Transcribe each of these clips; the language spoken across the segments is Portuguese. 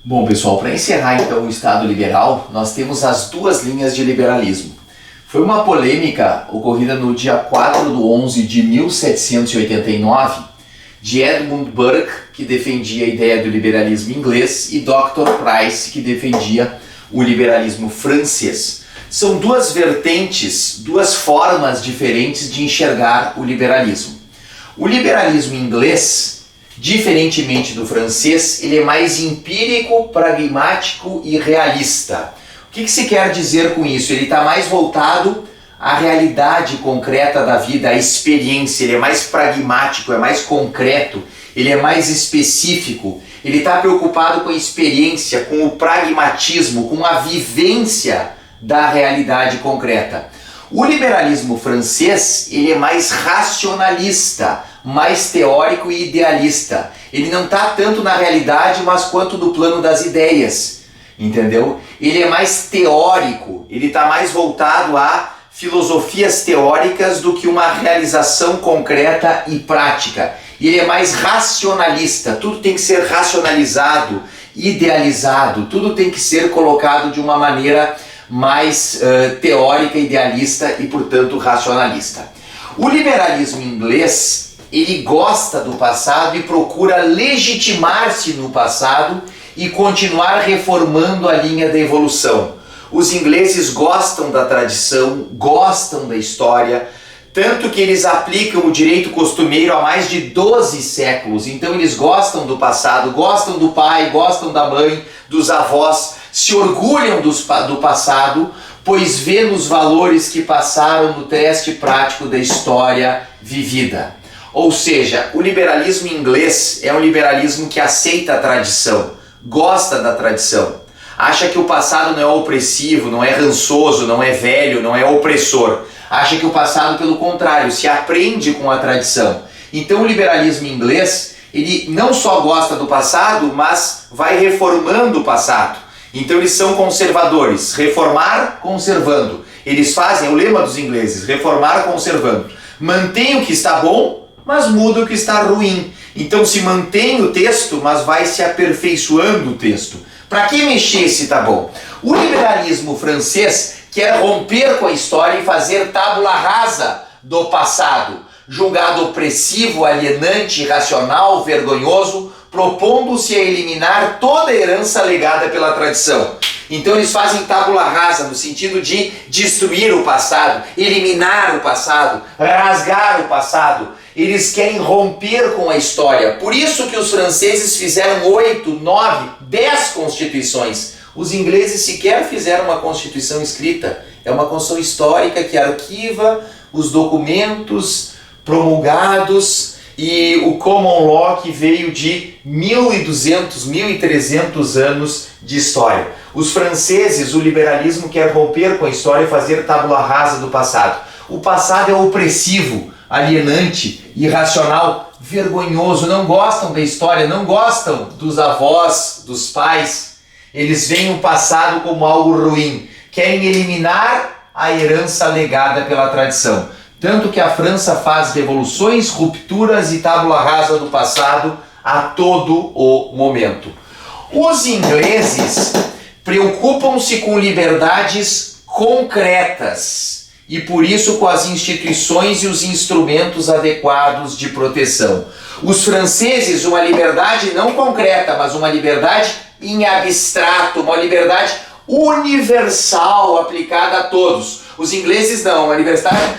Bom, pessoal, para encerrar então o Estado liberal, nós temos as duas linhas de liberalismo. Foi uma polêmica ocorrida no dia 4/11 de 1789 de Edmund Burke, que defendia a ideia do liberalismo inglês, e Dr. Price, que defendia o liberalismo francês. São duas vertentes, duas formas diferentes de enxergar o liberalismo. O liberalismo inglês, diferentemente do francês, ele é mais empírico, pragmático e realista. O que se quer dizer com isso? Ele está mais voltado à realidade concreta da vida, à experiência, ele é mais pragmático, é mais concreto, ele é mais específico, ele está preocupado com a experiência, com o pragmatismo, com a vivência da realidade concreta. O liberalismo francês, ele é mais racionalista, mais teórico e idealista. Ele não está tanto na realidade, mas quanto no plano das ideias, entendeu? Ele é mais teórico, ele está mais voltado a filosofias teóricas do que uma realização concreta e prática. Ele é mais racionalista, tudo tem que ser racionalizado, idealizado, tudo tem que ser colocado de uma maneira mais teórica, idealista e, portanto, racionalista. O liberalismo inglês, ele gosta do passado e procura legitimar-se no passado e continuar reformando a linha da evolução. Os ingleses gostam da tradição, gostam da história, tanto que eles aplicam o direito costumeiro há mais de 12 séculos. Então eles gostam do passado, gostam do pai, gostam da mãe, dos avós, se orgulham do passado, pois vê nos valores que passaram no teste prático da história vivida. Ou seja, o liberalismo inglês é um liberalismo que aceita a tradição, gosta da tradição, acha que o passado não é opressivo, não é rançoso, não é velho, não é opressor. Acha que o passado, pelo contrário, se aprende com a tradição. Então o liberalismo inglês, ele não só gosta do passado, mas vai reformando o passado. Então eles são conservadores, reformar conservando. Eles fazem, é o lema dos ingleses, reformar conservando. Mantém o que está bom, mas muda o que está ruim. Então se mantém o texto, mas vai se aperfeiçoando o texto. Para que mexer se está bom? O liberalismo francês quer romper com a história e fazer tábula rasa do passado, julgado opressivo, alienante, irracional, vergonhoso, propondo-se a eliminar toda a herança legada pela tradição. Então eles fazem tábula rasa no sentido de destruir o passado, eliminar o passado, rasgar o passado. Eles querem romper com a história. Por isso que os franceses fizeram 8, 9, 10 constituições. Os ingleses sequer fizeram uma constituição escrita. É uma constituição histórica que arquiva os documentos promulgados e o common law que veio de 1.200, 1.300 anos de história. Os franceses, o liberalismo quer romper com a história e fazer tábula rasa do passado. O passado é opressivo, alienante, irracional, vergonhoso, não gostam da história, não gostam dos avós, dos pais. Eles veem o passado como algo ruim, querem eliminar a herança legada pela tradição. Tanto que a França faz revoluções, rupturas e tábula rasa do passado a todo o momento. Os ingleses preocupam-se com liberdades concretas e por isso com as instituições e os instrumentos adequados de proteção. Os franceses, uma liberdade não concreta, mas uma liberdade em abstrato, uma liberdade universal aplicada a todos. Os ingleses não, uma liberdade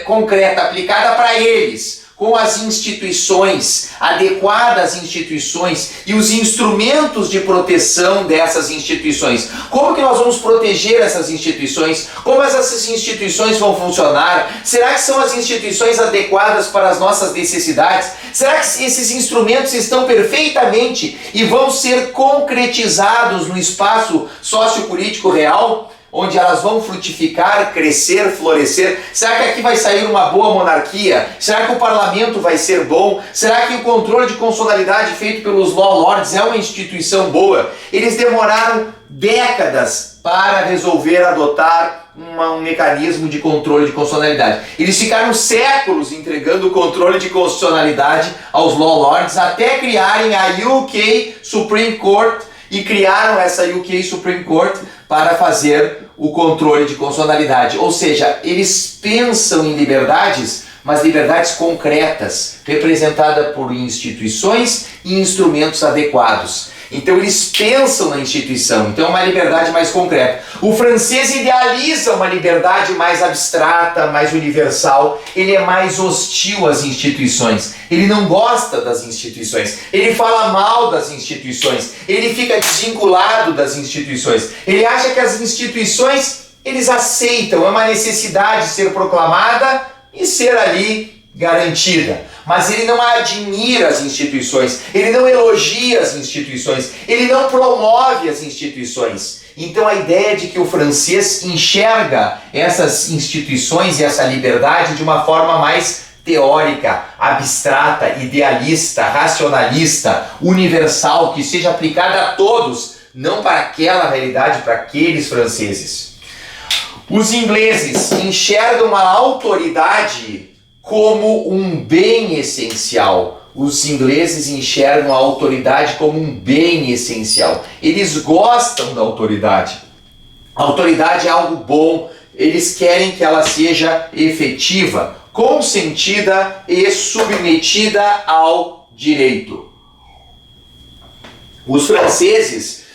concreta aplicada para eles, com as instituições, adequadas instituições e os instrumentos de proteção dessas instituições. Como que nós vamos proteger essas instituições? Como essas instituições vão funcionar? Será que são as instituições adequadas para as nossas necessidades? Será que esses instrumentos estão perfeitamente e vão ser concretizados no espaço sociopolítico real? onde elas vão frutificar, crescer, florescer? Será que aqui vai sair uma boa monarquia? Será que o parlamento vai ser bom? Será que o controle de constitucionalidade feito pelos law lords é uma instituição boa? Eles demoraram décadas para resolver adotar um mecanismo de controle de constitucionalidade. Eles ficaram séculos entregando o controle de constitucionalidade aos law lords até criarem a UK Supreme Court, e criaram essa UK Supreme Court para fazer o controle de constitucionalidade. Ou seja, eles pensam em liberdades, mas liberdades concretas, representadas por instituições e instrumentos adequados. Então eles pensam na instituição, então é uma liberdade mais concreta. O francês idealiza uma liberdade mais abstrata, mais universal. Ele é mais hostil às instituições, ele não gosta das instituições, ele fala mal das instituições, ele fica desvinculado das instituições. Ele acha que as instituições, eles aceitam, é uma necessidade ser proclamada e ser ali garantida. Mas ele não admira as instituições, ele não elogia as instituições, ele não promove as instituições. Então a ideia de que o francês enxerga essas instituições e essa liberdade de uma forma mais teórica, abstrata, idealista, racionalista, universal, que seja aplicada a todos, não para aquela realidade, para aqueles franceses. Os ingleses enxergam a autoridade como um bem essencial. Os ingleses enxergam a autoridade como um bem essencial. Eles gostam da autoridade. A autoridade é algo bom, eles querem que ela seja efetiva, consentida e submetida ao direito. Os franceses,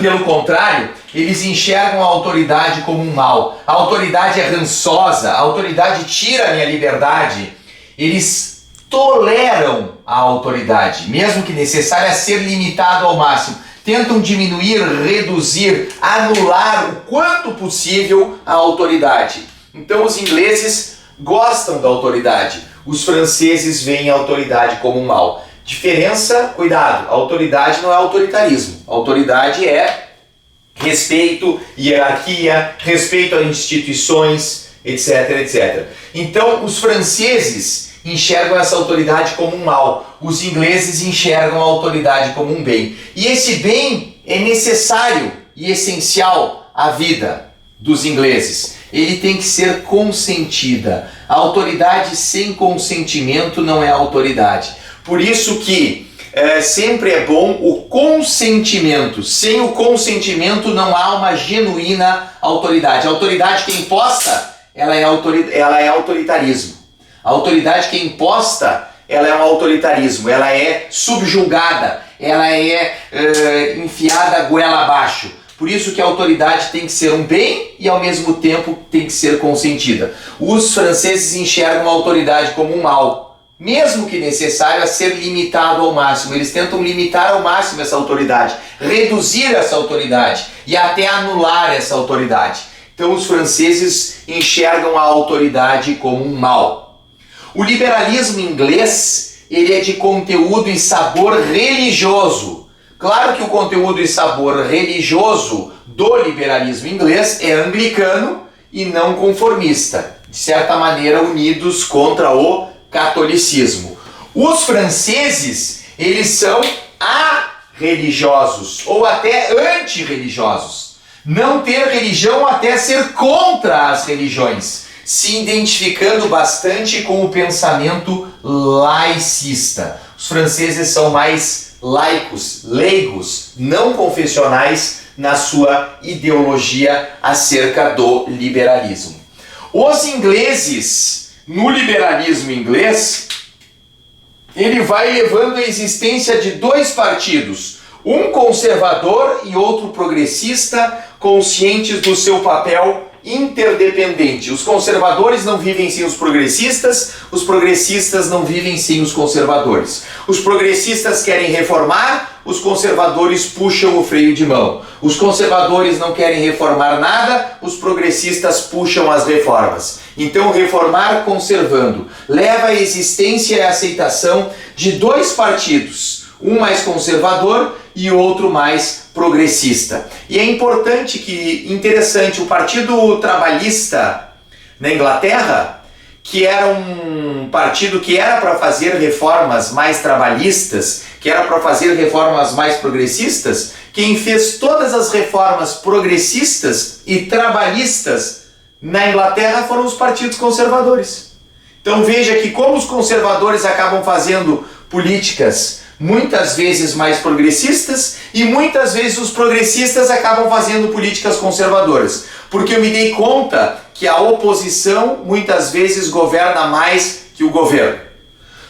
pelo contrário, eles enxergam a autoridade como um mal. A autoridade é rançosa, a autoridade tira a minha liberdade. Eles toleram a autoridade, mesmo que necessária ser limitado ao máximo. Tentam diminuir, reduzir, anular o quanto possível a autoridade. Então os ingleses gostam da autoridade, os franceses veem a autoridade como um mal. Diferença, cuidado, a autoridade não é autoritarismo. A autoridade é respeito, hierarquia, respeito a instituições, etc, etc. Então, os franceses enxergam essa autoridade como um mal. Os ingleses enxergam a autoridade como um bem. E esse bem é necessário e essencial à vida dos ingleses. Ele tem que ser consentida. A autoridade sem consentimento não é autoridade. Por isso que sempre é bom o consentimento. Sem o consentimento não há uma genuína autoridade. A autoridade que é imposta, ela é autoritarismo. A autoridade que é imposta, ela é um autoritarismo. Ela é subjugada, ela é enfiada a goela abaixo. Por isso que a autoridade tem que ser um bem e ao mesmo tempo tem que ser consentida. Os franceses enxergam a autoridade como um mal, mesmo que necessário a ser limitado ao máximo. Eles tentam limitar ao máximo essa autoridade, reduzir essa autoridade e até anular essa autoridade. Então os franceses enxergam a autoridade como um mal. O liberalismo inglês, ele é de conteúdo e sabor religioso. Claro que o conteúdo e sabor religioso do liberalismo inglês é anglicano e não conformista, de certa maneira unidos contra o catolicismo. Os franceses, eles são arreligiosos ou até antirreligiosos. Não ter religião até ser contra as religiões, se identificando bastante com o pensamento laicista. Os franceses são mais laicos, leigos, não confessionais na sua ideologia acerca do liberalismo. Os ingleses, no liberalismo inglês, ele vai levando a existência de dois partidos, um conservador e outro progressista, conscientes do seu papel interdependente. Os conservadores não vivem sem os progressistas não vivem sem os conservadores. Os progressistas querem reformar, os conservadores puxam o freio de mão. Os conservadores não querem reformar nada, os progressistas puxam as reformas. Então, reformar conservando leva à existência e à aceitação de dois partidos, um mais conservador e outro mais progressista. E é interessante, o Partido Trabalhista na Inglaterra, que era um partido que era para fazer reformas mais trabalhistas, que era para fazer reformas mais progressistas, quem fez todas as reformas progressistas e trabalhistas na Inglaterra foram os partidos conservadores. Então veja que como os conservadores acabam fazendo políticas muitas vezes mais progressistas e muitas vezes os progressistas acabam fazendo políticas conservadoras. Porque eu me dei conta que a oposição muitas vezes governa mais que o governo.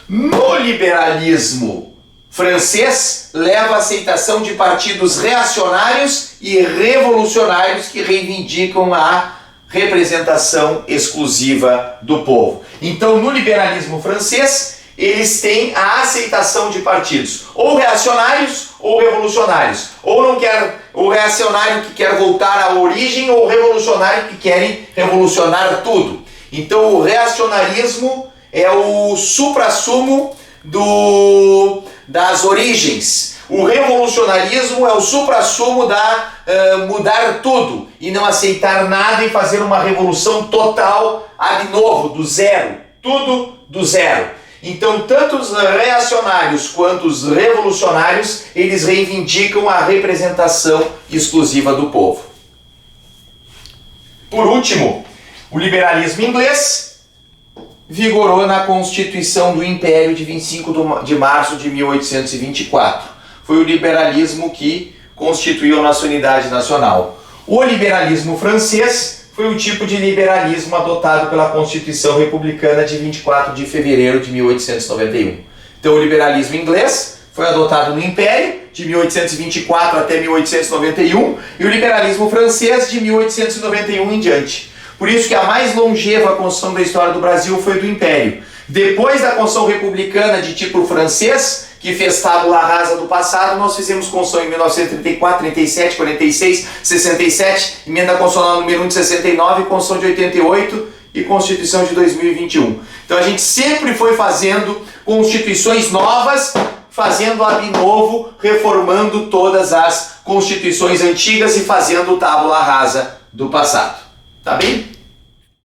No liberalismo francês, leva a aceitação de partidos reacionários e revolucionários que reivindicam a representação exclusiva do povo. Então, no liberalismo francês, eles têm a aceitação de partidos ou reacionários ou revolucionários. Ou não quer o reacionário que quer voltar à origem ou o revolucionário que querem revolucionar tudo. Então o reacionarismo é o suprassumo das origens. O revolucionarismo é o suprassumo da mudar tudo e não aceitar nada e fazer uma revolução total, ad novo, do zero. Tudo do zero. Então, tanto os reacionários quanto os revolucionários, eles reivindicam a representação exclusiva do povo. Por último, o liberalismo inglês vigorou na Constituição do Império de 25 de março de 1824. Foi o liberalismo que constituiu a nossa unidade nacional. O liberalismo francês foi o tipo de liberalismo adotado pela Constituição Republicana de 24 de fevereiro de 1891. Então o liberalismo inglês foi adotado no Império, de 1824 até 1891, e o liberalismo francês de 1891 em diante. Por isso que a mais longeva Constituição da história do Brasil foi do Império. Depois da Constituição Republicana de tipo francês, que fez tábula rasa do passado, nós fizemos Constituição em 1934, 37, 46, 67, Emenda Constitucional número 1 de 69, Constituição de 88 e Constituição de 2021. Então a gente sempre foi fazendo constituições novas, fazendo ab novo, reformando todas as constituições antigas e fazendo tábula rasa do passado. Tá bem?